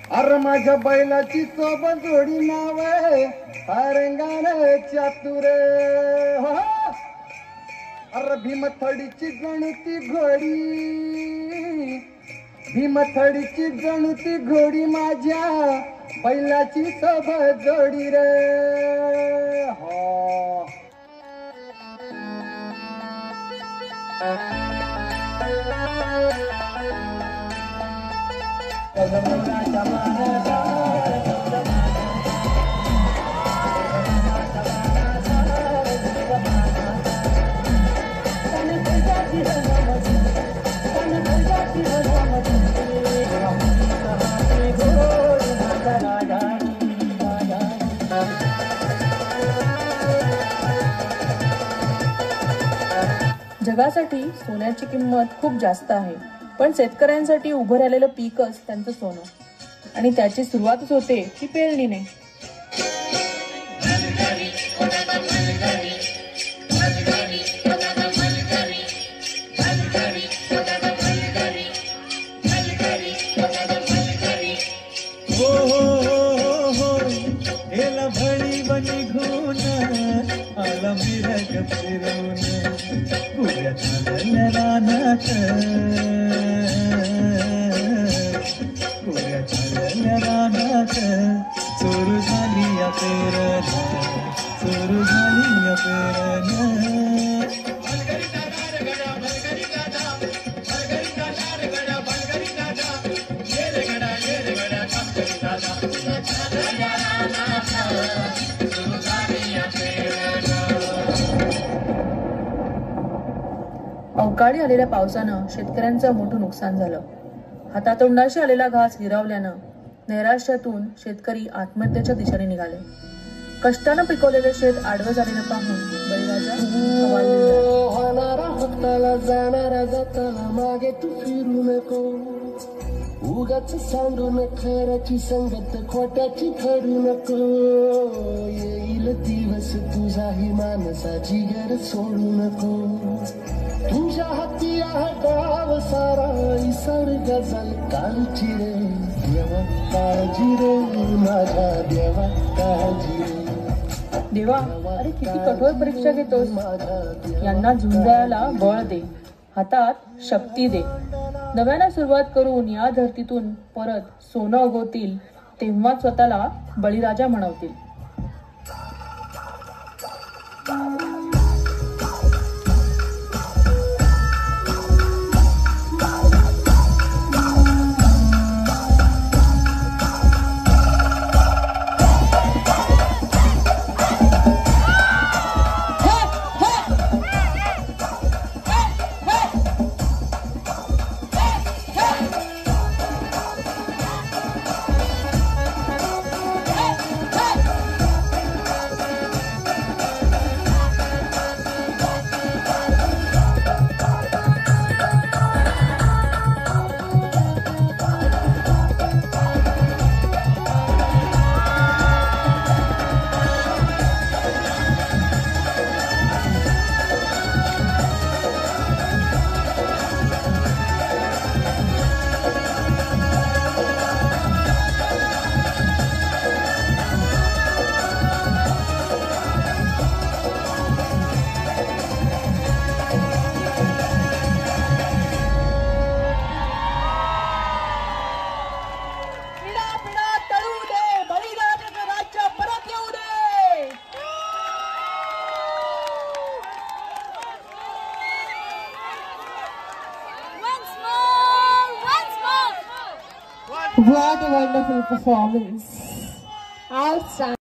अरे माझ्या बैलाची सोबत जोडी नाव रंगान चातुर. अरे भीमथडीची गणती घोडी, भीमथडीची गणती घोडी माझ्या बैलाची सोबत जोडी रे. हो जगासाठी सोन्याची किंमत खूप जास्त आहे, पण शेतकऱ्यांसाठी उभं राहिलेलं पीकच त्यांचं सोनं आणि त्याची सुरुवातच होते ती पेरणीने. सुरू झाली या पेरण, सुरू झाली या पेरण. अवकाळी आलेल्या पावसानं शेतकऱ्यांचं मोठं नुकसान झालं. हातातोंडाशी आलेला घास हिरावल्यानं नैराश्यातून शेतकरी आत्महत्येच्या दिशेने निघाले. कष्टानं पिकवलेले शेत आडवं झालेलं पाहून बळीराजा होणारा हाताला जाणारा जाताला मागे तू फिरू नको. उगाच सांडून खऱ्याची संगत खोट्याची ठरू नको. येईल दिवस तुझाही माणसाची गर सोडू नको. तुझ्या हाती गाव सारा निसर्ग झाल कालची रे. देवा काळजी रे माझ्या देवा काळजी रे. देवा अरे किती कठोर परीक्षा घेतोस. यांना झुंजायला बळ दे, हातात शक्ती दे. नव्यानं सुरुवात करून या धरतीतून परत सोनं उगवतील तेव्हा स्वतःला बळीराजा म्हणवतील. What a wonderful performance. Outstanding.